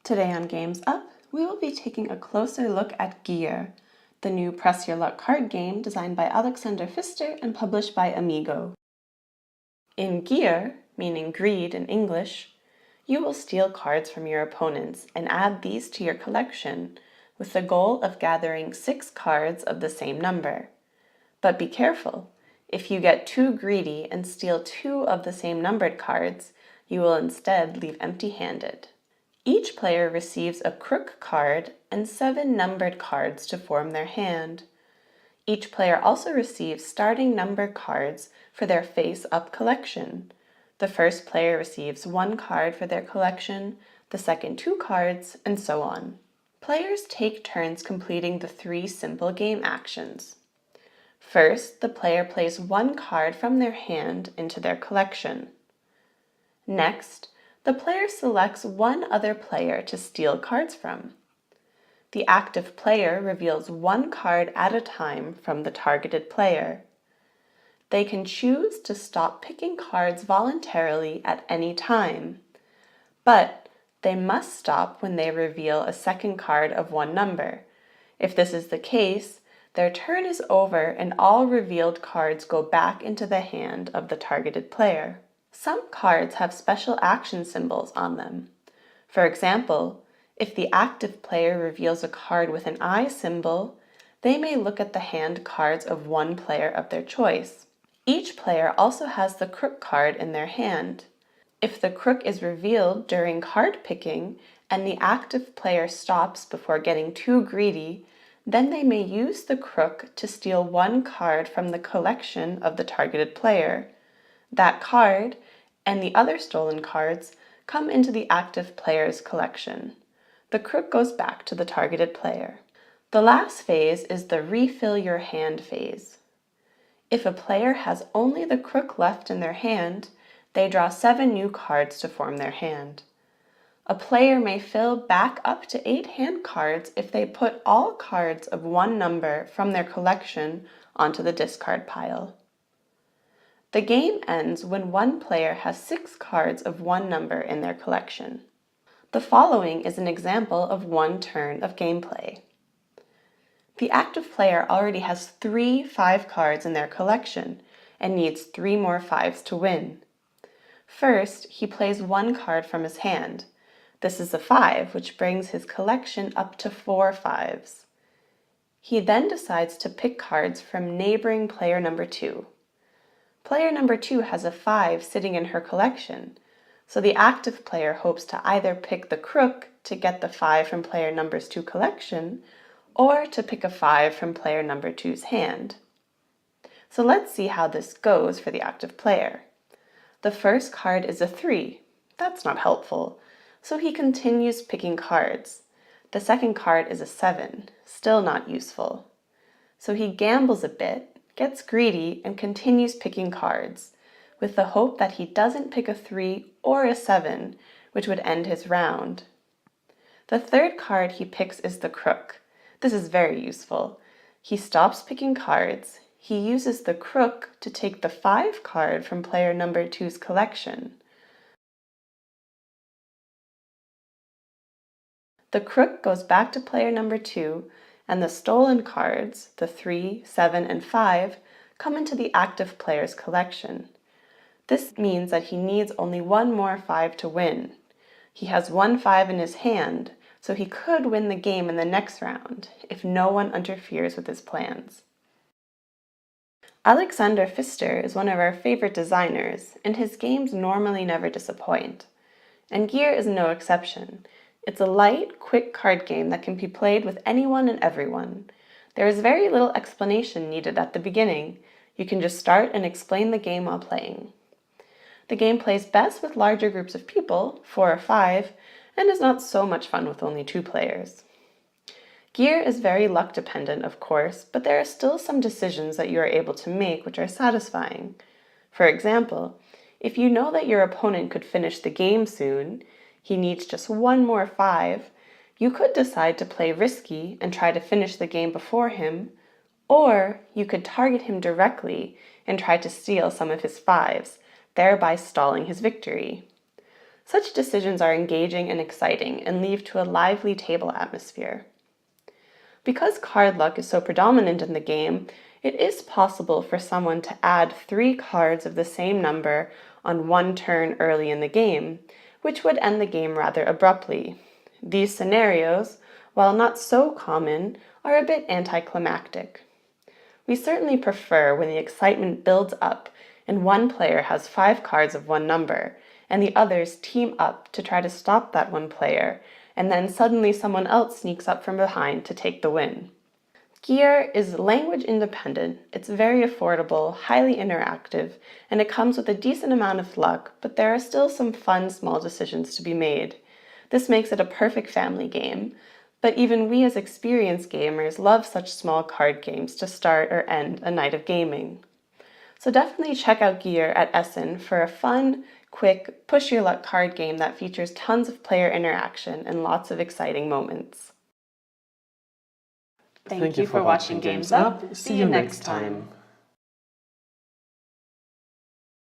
Today on Games Up, we will be taking a closer look at Gier, the new Press Your Luck card game designed by Alexander Pfister and published by AMIGO. In Gier, meaning greed in English, you will steal cards from your opponents and add these to your collection with the goal of gathering 6 cards of the same number. But be careful, if you get too greedy and steal 2 of the same numbered cards, you will instead leave empty-handed. Each player receives a crook card and 7 numbered cards to form their hand. Each player also receives starting numbered cards for their face-up collection. The first player receives 1 card for their collection, the second 2 cards, and so on. Players take turns completing the 3 simple game actions. First, the player plays 1 card from their hand into their collection. Next, the player selects 1 other player to steal cards from. The active player reveals 1 card at a time from the targeted player. They can choose to stop picking cards voluntarily at any time, but they must stop when they reveal a second card of 1 number. If this is the case, their turn is over and all revealed cards go back into the hand of the targeted player. Some cards have special action symbols on them. For example, if the active player reveals a card with an eye symbol, they may look at the hand cards of 1 player of their choice. Each player also has the crook card in their hand. If the crook is revealed during card picking and the active player stops before getting too greedy, then they may use the crook to steal 1 card from the collection of the targeted player. That card and the other stolen cards come into the active player's collection. The crook goes back to the targeted player. The last phase is the refill your hand phase. If a player has only the crook left in their hand, they draw 7 new cards to form their hand. A player may fill back up to 8 hand cards if they put all cards of 1 number from their collection onto the discard pile. The game ends when 1 player has 6 cards of 1 number in their collection. The following is an example of 1 turn of gameplay. The active player already has 3 5 cards in their collection and needs 3 more 5s to win. First, he plays 1 card from his hand. This is a 5, which brings his collection up to 4 5s. He then decides to pick cards from neighboring player number 2. Player number 2 has a 5 sitting in her collection, so the active player hopes to either pick the crook to get the 5 from player number 2's collection, or to pick a 5 from player number 2's hand. So let's see how this goes for the active player. The first card is a 3. That's not helpful, so he continues picking cards. The second card is a 7, still not useful. So he gambles a bit, gets greedy, and continues picking cards, with the hope that he doesn't pick a 3 or a 7, which would end his round. The third card he picks is the crook. This is very useful. He stops picking cards. He uses the crook to take the 5 card from player number 2's collection. The crook goes back to player number 2, and the stolen cards, the 3, 7, and 5, come into the active player's collection. This means that he needs only 1 more 5 to win. He has 1 5 in his hand, so he could win the game in the next round if no one interferes with his plans. Alexander Pfister is one of our favorite designers, and his games normally never disappoint. And Gier is no exception. It's a light, quick card game that can be played with anyone and everyone. There is very little explanation needed at the beginning. You can just start and explain the game while playing. The game plays best with larger groups of people, 4 or 5, and is not so much fun with only 2 players. Gier is very luck dependent, of course, but there are still some decisions that you are able to make which are satisfying. For example, if you know that your opponent could finish the game soon, he needs just 1 more 5, you could decide to play risky and try to finish the game before him, or you could target him directly and try to steal some of his 5s, thereby stalling his victory. Such decisions are engaging and exciting and lead to a lively table atmosphere. Because card luck is so predominant in the game, it is possible for someone to add 3 cards of the same number on one turn early in the game, which would end the game rather abruptly. These scenarios, while not so common, are a bit anticlimactic. We certainly prefer when the excitement builds up and one player has 5 cards of one number, and the others team up to try to stop that one player, and then suddenly someone else sneaks up from behind to take the win. Gier is language independent, it's very affordable, highly interactive, and it comes with a decent amount of luck, but there are still some fun small decisions to be made. This makes it a perfect family game, but even we as experienced gamers love such small card games to start or end a night of gaming. So definitely check out Gier at Essen for a fun, quick, push-your-luck card game that features tons of player interaction and lots of exciting moments. Thank you for watching Games Up. See you next time.